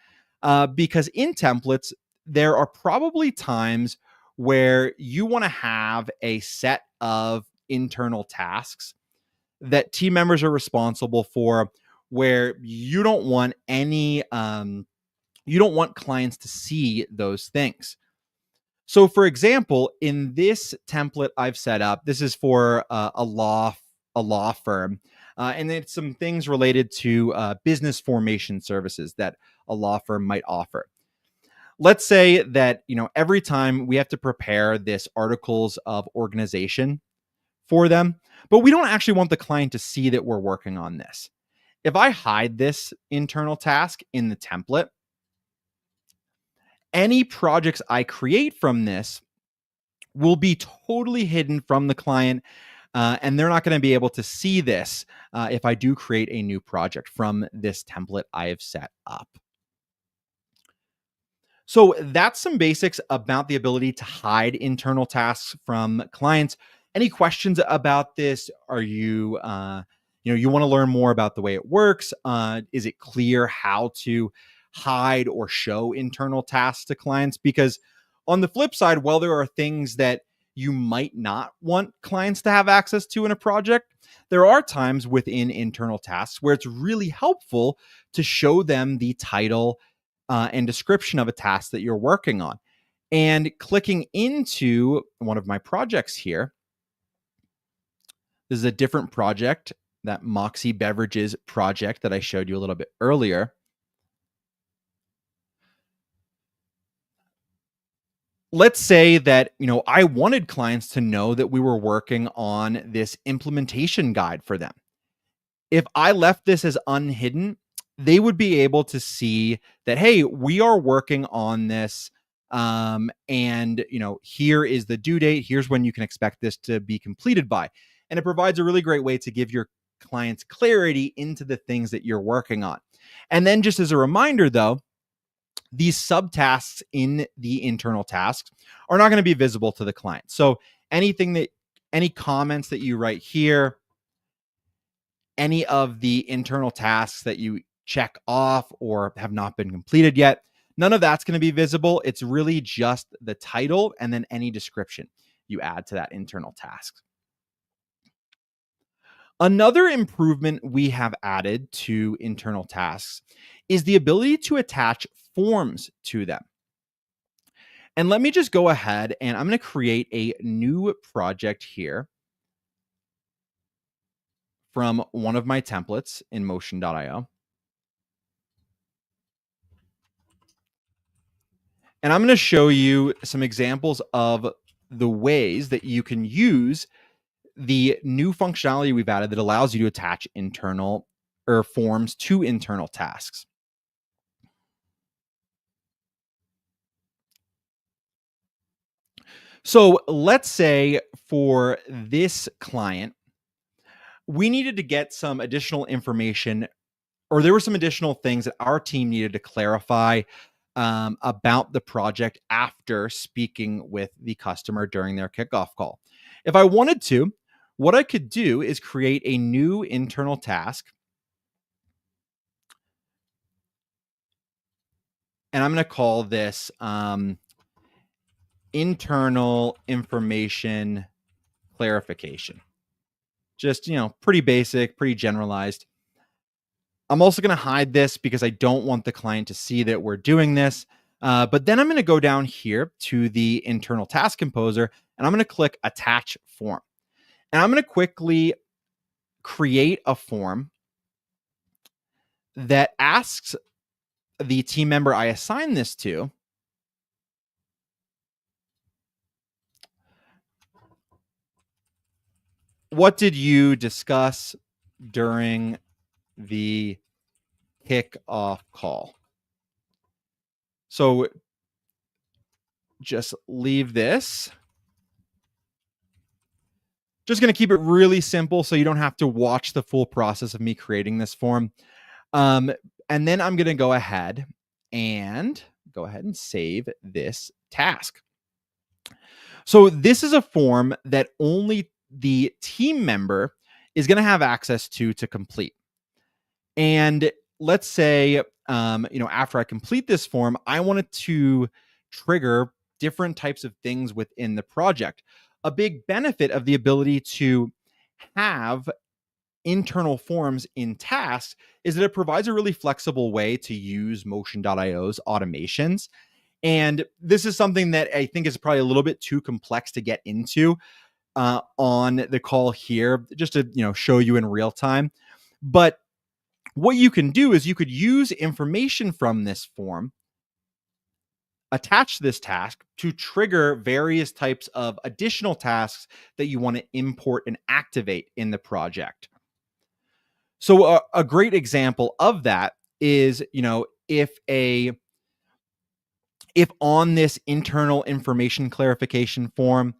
because in templates, there are probably times where you want to have a set of internal tasks that team members are responsible for where you don't want clients to see those things. So for example, in this template I've set up, this is for a law firm, and it's some things related to business formation services that a law firm might offer. Let's say that every time we have to prepare this articles of organization for them, but we don't actually want the client to see that we're working on this. If I hide this internal task in the template, any projects I create from this will be totally hidden from the client. and they're not going to be able to see this if I do create a new project from this template I have set up. So that's some basics about the ability to hide internal tasks from clients. Any questions about this? Are you, you want to learn more about the way it works? Is it clear how to hide or show internal tasks to clients? Because on the flip side, while there are things that you might not want clients to have access to in a project, there are times within internal tasks where it's really helpful to show them the title and description of a task that you're working on. And clicking into one of my projects here, this is a different project, that Moxie Beverages project that I showed you a little bit earlier. Let's say that, I wanted clients to know that we were working on this implementation guide for them. If I left this as unhidden, they would be able to see that, hey, we are working on this. And here is the due date. Here's when you can expect this to be completed by. And it provides a really great way to give your clients clarity into the things that you're working on. And then just as a reminder, though, these subtasks in the internal tasks are not going to be visible to the client. So any comments that you write here, any of the internal tasks that you check off or have not been completed yet, none of that's going to be visible. It's really just the title and then any description you add to that internal task. Another improvement we have added to internal tasks is the ability to attach forms to them. And let me just go ahead and I'm going to create a new project here from one of my templates in Motion.io. And I'm going to show you some examples of the ways that you can use the new functionality we've added that allows you to attach internal or forms to internal tasks. So let's say for this client, we needed to get some additional information, or there were some additional things that our team needed to clarify about the project after speaking with the customer during their kickoff call. If I wanted to, what I could do is create a new internal task. And I'm going to call this internal information clarification. Just, pretty basic, pretty generalized. I'm also going to hide this because I don't want the client to see that we're doing this. But then I'm going to go down here to the internal task composer and I'm going to click attach form. And I'm going to quickly create a form that asks the team member I assign this to what did you discuss during the kickoff call? So just leave this. Just going to keep it really simple so you don't have to watch the full process of me creating this form. And then I'm going to go ahead and save this task. So this is a form that only the team member is going to have access to complete. And let's say, after I complete this form, I wanted to trigger different types of things within the project. A big benefit of the ability to have internal forms in tasks is that it provides a really flexible way to use Motion.io's automations. And this is something that I think is probably a little bit too complex to get into on the call here, just to show you in real time. But what you can do is you could use information from this form, attach this task to trigger various types of additional tasks that you want to import and activate in the project. So a great example of that is, if on this internal information clarification form,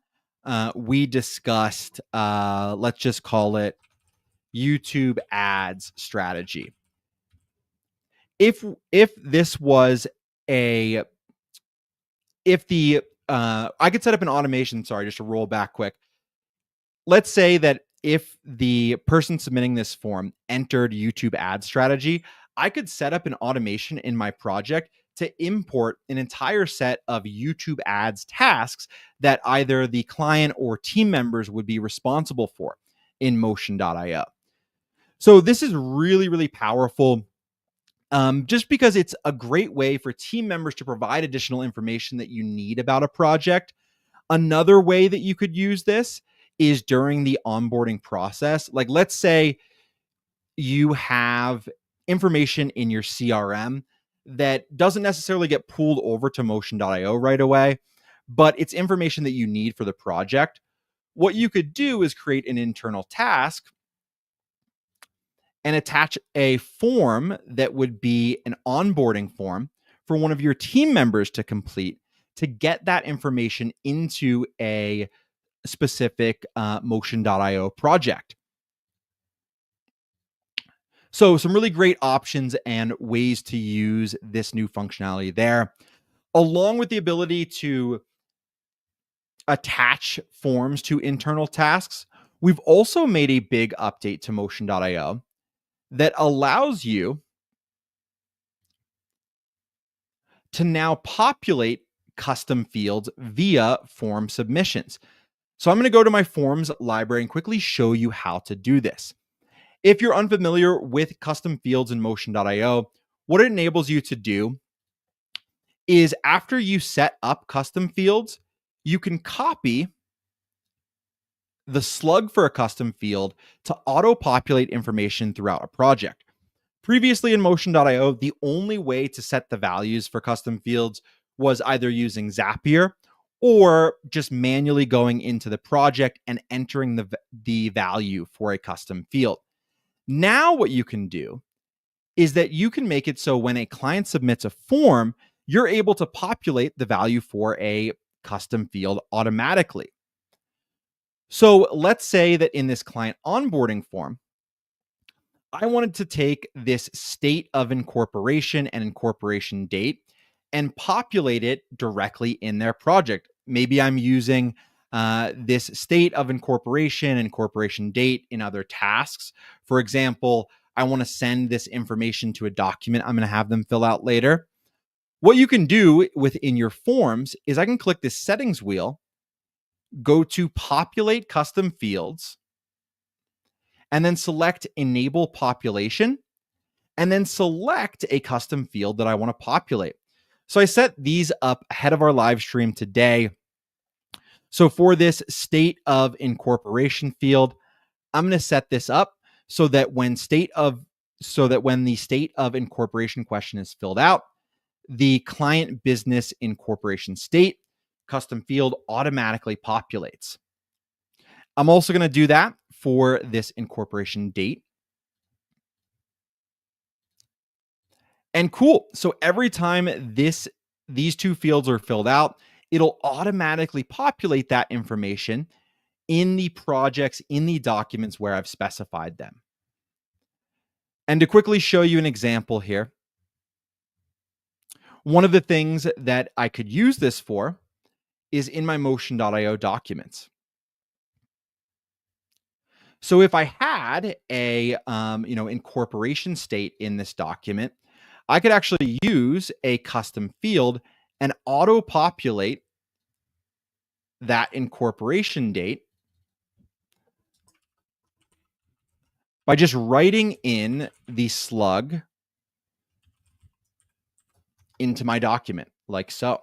we discussed, let's just call it YouTube ads strategy. If this was a if the I could set up an automation, sorry, just to roll back quick. Let's say that if the person submitting this form entered YouTube ad strategy, I could set up an automation in my project to import an entire set of YouTube ads tasks that either the client or team members would be responsible for in Motion.io. So this is really, really powerful. Just because it's a great way for team members to provide additional information that you need about a project. Another way that you could use this is during the onboarding process. Like, let's say you have information in your CRM that doesn't necessarily get pulled over to Motion.io right away, but it's information that you need for the project. What you could do is create an internal task and attach a form that would be an onboarding form for one of your team members to complete to get that information into a specific Motion.io project. So some really great options and ways to use this new functionality there, along with the ability to attach forms to internal tasks. We've also made a big update to Motion.io that allows you to now populate custom fields via form submissions. So I'm going to go to my forms library and quickly show you how to do this. If you're unfamiliar with custom fields in Motion.io, what it enables you to do is after you set up custom fields, you can copy the slug for a custom field to auto-populate information throughout a project. Previously in Motion.io, the only way to set the values for custom fields was either using Zapier or just manually going into the project and entering the value for a custom field. Now what you can do is that you can make it so when a client submits a form, you're able to populate the value for a custom field automatically. So let's say that in this client onboarding form, I wanted to take this state of incorporation and incorporation date and populate it directly in their project. Maybe I'm using this state of incorporation and incorporation date in other tasks. For example, I want to send this information to a document I'm going to have them fill out later. What you can do within your forms is I can click this settings wheel, go to populate custom fields, and then select enable population, and then select a custom field that I want to populate. So I set these up ahead of our live stream today. So for this state of incorporation field, I'm going to set this up so that when the state of incorporation question is filled out, the client business incorporation state custom field automatically populates. I'm also going to do that for this incorporation date. And cool. So every time these two fields are filled out, it'll automatically populate that information in the projects, in the documents where I've specified them. And to quickly show you an example here, one of the things that I could use this for is in my Motion.io documents. So if I had a incorporation state in this document, I could actually use a custom field and auto-populate that incorporation date by just writing in the slug into my document, like so.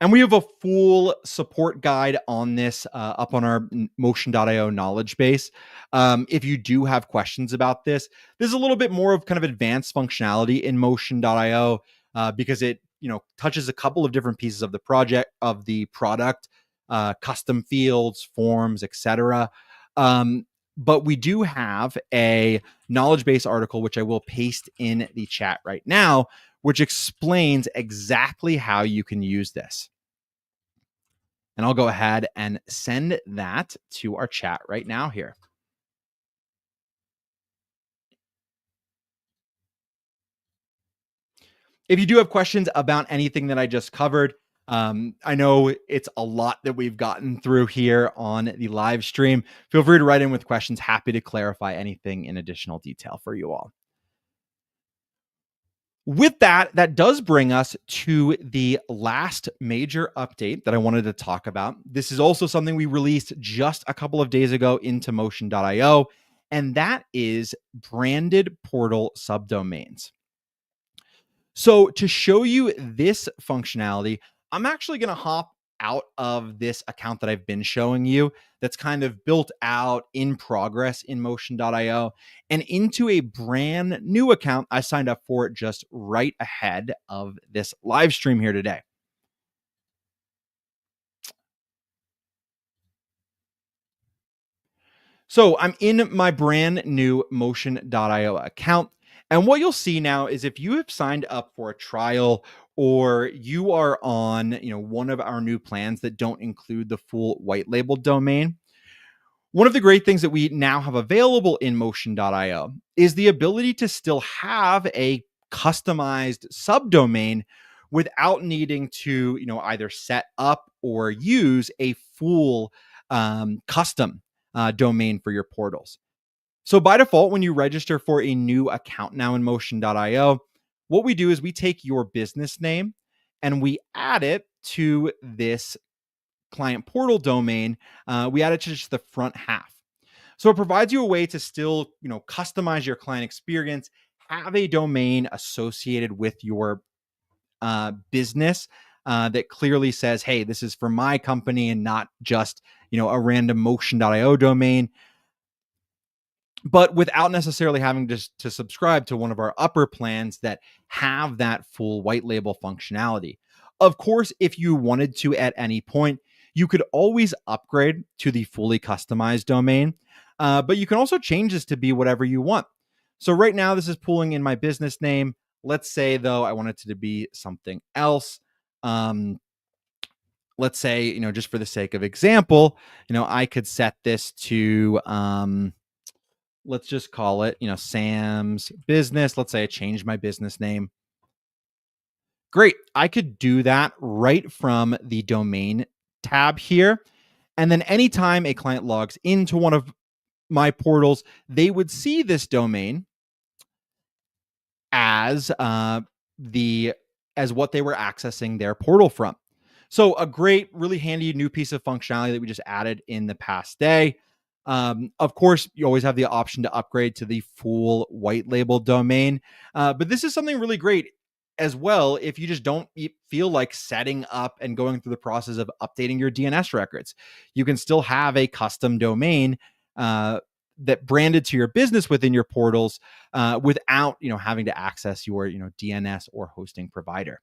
And we have a full support guide on this up on our Motion.io knowledge base. If you do have questions about this, there's a little bit more of kind of advanced functionality in Motion.io because it touches a couple of different pieces of the product, custom fields, forms, etc. But we do have a knowledge base article, which I will paste in the chat right now, which explains exactly how you can use this. And I'll go ahead and send that to our chat right now here. If you do have questions about anything that I just covered, I know it's a lot that we've gotten through here on the live stream. Feel free to write in with questions. Happy to clarify anything in additional detail for you all. With that, that does bring us to the last major update that I wanted to talk about. This is also something we released just a couple of days ago into Motion.io, and that is branded portal subdomains. So to show you this functionality, I'm actually going to hop out of this account that I've been showing you that's kind of built out in progress in Motion.io and into a brand new account I signed up for just right ahead of this live stream here today. So I'm in my brand new Motion.io account. And what you'll see now is if you have signed up for a trial or you are on, one of our new plans that don't include the full white label domain, one of the great things that we now have available in Motion.io is the ability to still have a customized subdomain without needing to, either set up or use a full custom domain for your portals. So by default, when you register for a new account now in Motion.io, what we do is we take your business name and we add it to this client portal domain. We add it to just the front half. So it provides you a way to still, customize your client experience, have a domain associated with your business that clearly says, hey, this is for my company and not just, a random Motion.io domain, but without necessarily having to subscribe to one of our upper plans that have that full white label functionality. Of course, if you wanted to at any point, you could always upgrade to the fully customized domain, but you can also change this to be whatever you want. So right now, this is pulling in my business name. Let's say, though, I want it to be something else. Let's say, just for the sake of example, I could set this to let's just call it, Sam's Business. Let's say I change my business name. Great. I could do that right from the domain tab here. And then anytime a client logs into one of my portals, they would see this domain as as what they were accessing their portal from. So a great, really handy new piece of functionality that we just added in the past day. Of course, you always have the option to upgrade to the full white label domain. But this is something really great as well if you just don't feel like setting up and going through the process of updating your DNS records. You can still have a custom domain that branded to your business within your portals without having to access your DNS or hosting provider.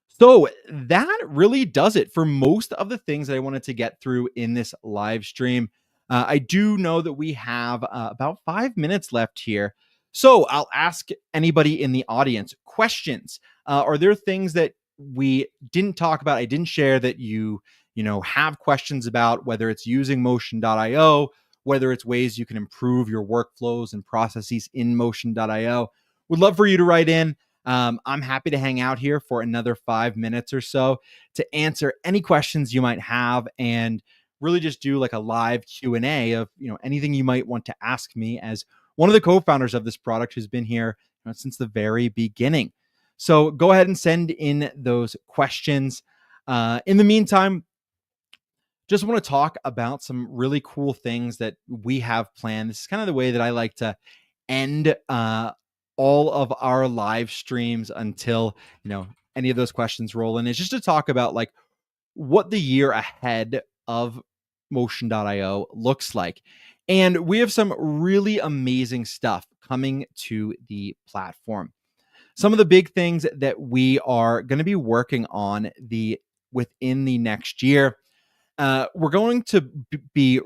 So that really does it for most of the things that I wanted to get through in this live stream. I do know that we have about 5 minutes left here. So I'll ask anybody in the audience questions. Are there things that we didn't talk about, I didn't share that you have questions about, whether it's using Motion.io, whether it's ways you can improve your workflows and processes in Motion.io? Would love for you to write in. I'm happy to hang out here for another 5 minutes or so to answer any questions you might have and really just do like a live Q&A of anything you might want to ask me as one of the co-founders of this product who's been here since the very beginning. So go ahead and send in those questions. In the meantime, just want to talk about some really cool things that we have planned. This is kind of the way that I like to end all of our live streams until any of those questions roll in. Is just to talk about like what the year ahead of Motion.io looks like. And we have some really amazing stuff coming to the platform. Some of the big things that we are going to be working on within the next year. We're going to be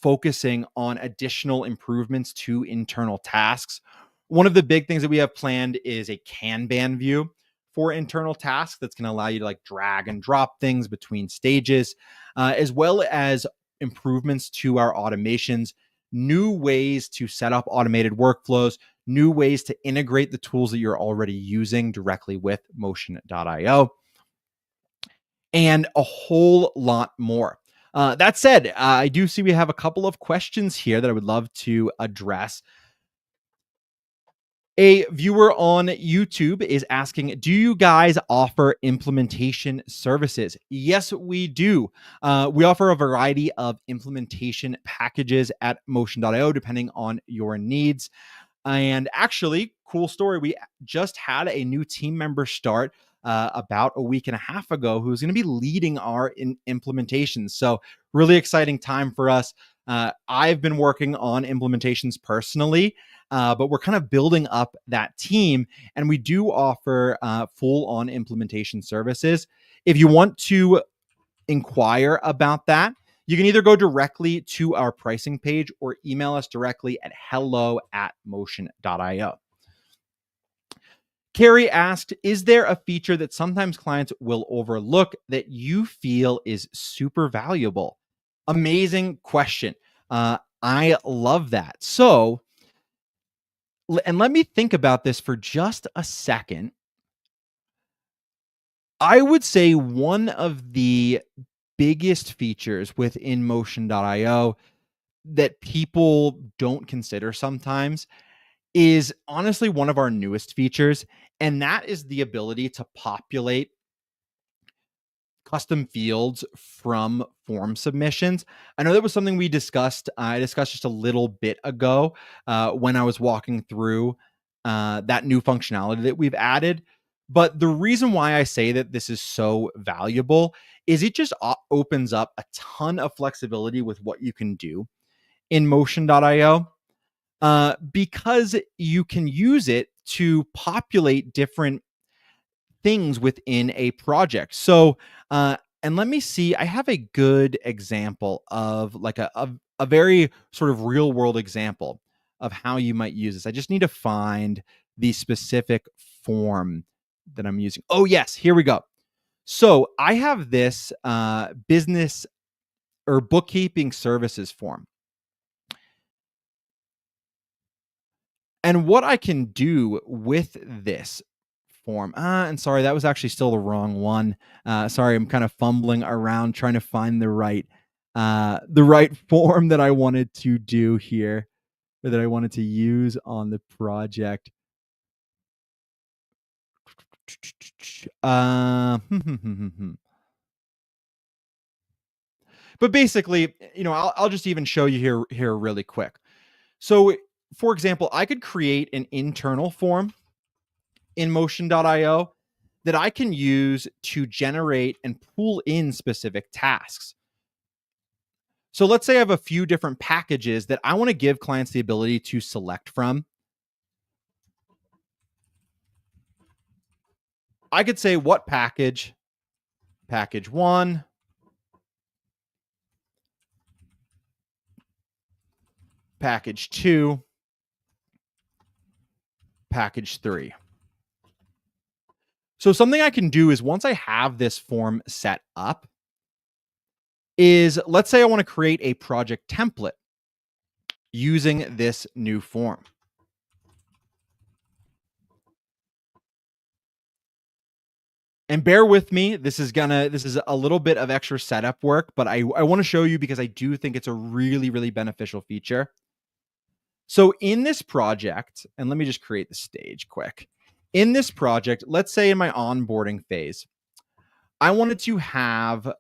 focusing on additional improvements to internal tasks. One of the big things that we have planned is a Kanban view for internal tasks that's going to allow you to like drag and drop things between stages, as well as improvements to our automations, new ways to set up automated workflows, new ways to integrate the tools that you're already using directly with Motion.io, and a whole lot more. That said, I do see we have a couple of questions here that I would love to address. A viewer on YouTube is asking, do you guys offer implementation services? Yes, we do. We offer a variety of implementation packages at Motion.io, depending on your needs. And actually, cool story, we just had a new team member start about a week and a half ago who's going to be leading our implementations. So really exciting time for us. I've been working on implementations personally, but we're kind of building up that team, and we do offer full-on implementation services. If you want to inquire about that, you can either go directly to our pricing page or email us directly at hello@motion.io. Carrie asked, is there a feature that sometimes clients will overlook that you feel is super valuable? Amazing question. I love that. So, and let me think about this for just a second. I would say one of the biggest features within Motion.io that people don't consider sometimes is honestly one of our newest features, and that is the ability to populate custom fields from form submissions. I know that was something we discussed. I discussed just a little bit ago when I was walking through that new functionality that we've added. But the reason why I say that this is so valuable is it just opens up a ton of flexibility with what you can do in Motion.io, because you can use it to populate different things within a project. So, and let me see, I have a good example of like a very sort of real world example of how you might use this. I just need to find the specific form that I'm using. Oh, yes, here we go. So I have this business or bookkeeping services form. And what I can do with this form, and sorry, that was actually still the wrong one. Sorry, I'm kind of fumbling around trying to find the right form that I wanted to do here, or that I wanted to use on the project. But basically, I'll just even show you here really quick. So, for example, I could create an internal form in Motion.io that I can use to generate and pull in specific tasks. So let's say I have a few different packages that I want to give clients the ability to select from. I could say what package, package 1, package 2, package 3. So something I can do is once I have this form set up is, let's say I want to create a project template using this new form. And bear with me, this is a little bit of extra setup work, but I want to show you because I do think it's a really, really beneficial feature. So in this project, and let me just create the stage quick. In this project, let's say in my onboarding phase, I wanted to have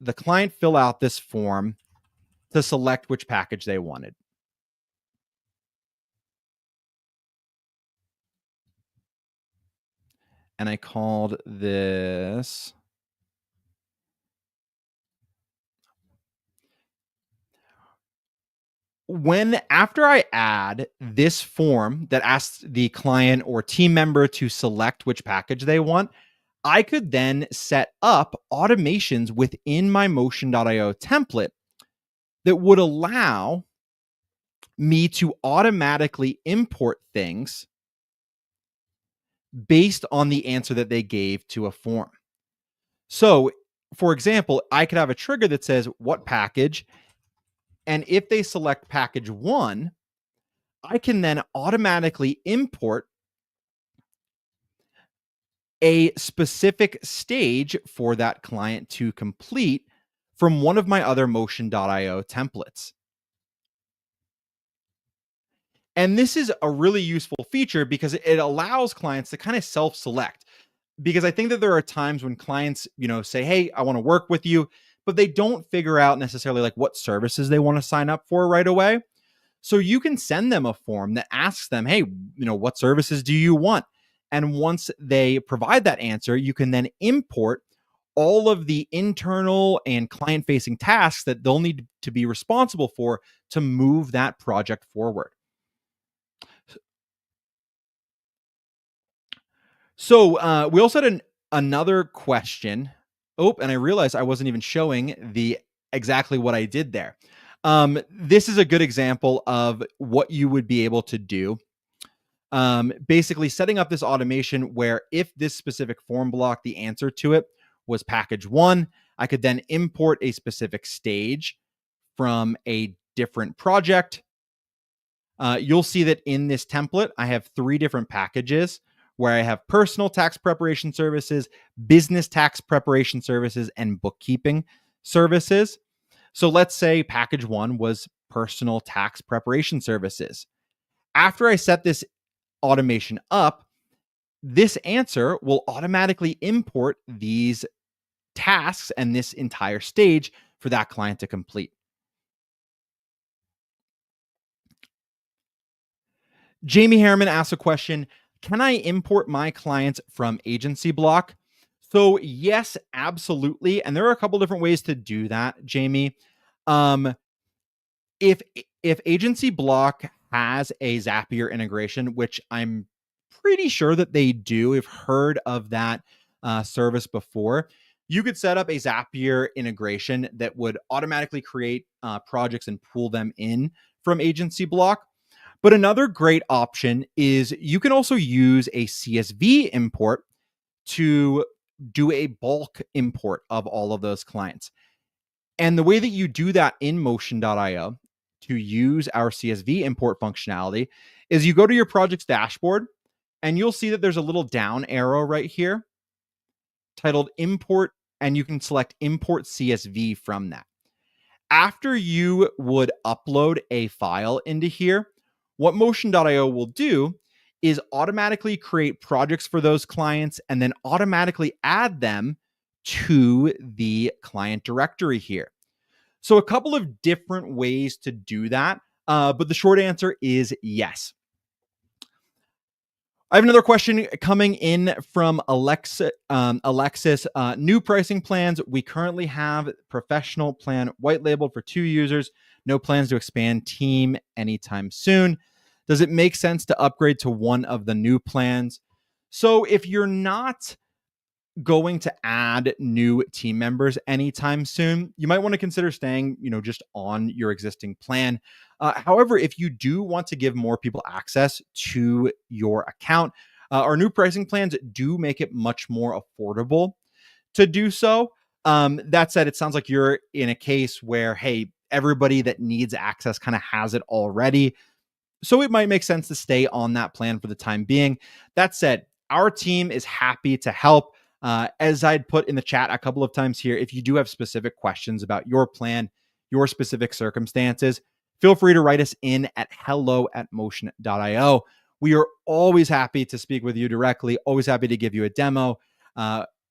the client fill out this form to select which package they wanted. And I called this after I add this form that asks the client or team member to select which package they want, I could then set up automations within my Motion.io template that would allow me to automatically import things based on the answer that they gave to a form. So, for example, I could have a trigger that says what package, and if they select package 1, I can then automatically import a specific stage for that client to complete from one of my other Motion.io templates. And this is a really useful feature because it allows clients to kind of self-select. Because I think that there are times when clients, say, "Hey, I want to work with you," but they don't figure out necessarily like what services they want to sign up for right away. So you can send them a form that asks them, "Hey, what services do you want?" And once they provide that answer, you can then import all of the internal and client-facing tasks that they'll need to be responsible for to move that project forward. So we also had another question. Oh, and I realized I wasn't even showing the exactly what I did there. This is a good example of what you would be able to do. Basically, setting up this automation where if this specific form block, the answer to it was package 1, I could then import a specific stage from a different project. You'll see that in this template, I have 3 different packages where I have personal tax preparation services, business tax preparation services, and bookkeeping services. So let's say package 1 was personal tax preparation services. After I set this automation up, this answer will automatically import these tasks and this entire stage for that client to complete. Jamie Harriman asks a question: can I import my clients from Agency Block? So, yes, absolutely. And there are a couple different ways to do that, Jamie. Um, if if Agency Block has a Zapier integration, which I'm pretty sure that they do, I've heard of that service before. You could set up a Zapier integration that would automatically create projects and pull them in from Agency Block. But another great option is you can also use a CSV import to do a bulk import of all of those clients. And the way that you do that in Motion.io to use our CSV import functionality is you go to your project's dashboard and you'll see that there's a little down arrow right here titled import, and you can select import CSV from that. After you would upload a file into here, what Motion.io will do is automatically create projects for those clients and then automatically add them to the client directory here. So, a couple of different ways to do that, but the short answer is yes. I have another question coming in from Alexis. New pricing plans. We currently have professional plan white labeled for 2 users. No plans to expand team anytime soon. Does it make sense to upgrade to one of the new plans? So if you're not going to add new team members anytime soon, you might want to consider staying, just on your existing plan. However, if you do want to give more people access to your account, our new pricing plans do make it much more affordable to do so. That said, it sounds like you're in a case where, hey, everybody that needs access kind of has it already. So it might make sense to stay on that plan for the time being. That said, our team is happy to help. As I'd put in the chat a couple of times here, if you do have specific questions about your plan, your specific circumstances, feel free to write us in at hello@motion.io. We are always happy to speak with you directly, always happy to give you a demo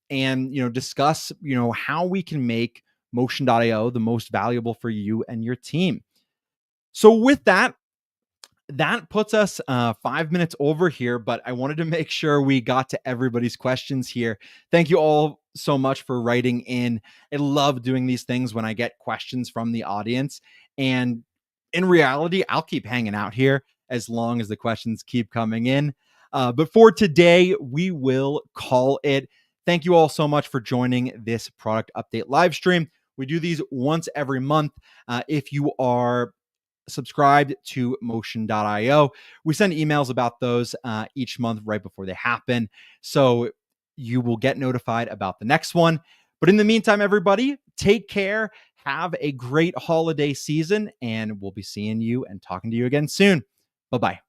and discuss how we can make Motion.io the most valuable for you and your team. So with that puts us 5 minutes over here, but I wanted to make sure we got to everybody's questions here. Thank you all so much for writing in. I love doing these things when I get questions from the audience. And in reality, I'll keep hanging out here as long as the questions keep coming in. But for today, we will call it. Thank you all so much for joining this product update live stream. We do these once every month. If you are subscribed to Motion.io. We send emails about those each month right before they happen. So you will get notified about the next one. But in the meantime, everybody, take care. Have a great holiday season, and we'll be seeing you and talking to you again soon. Bye-bye.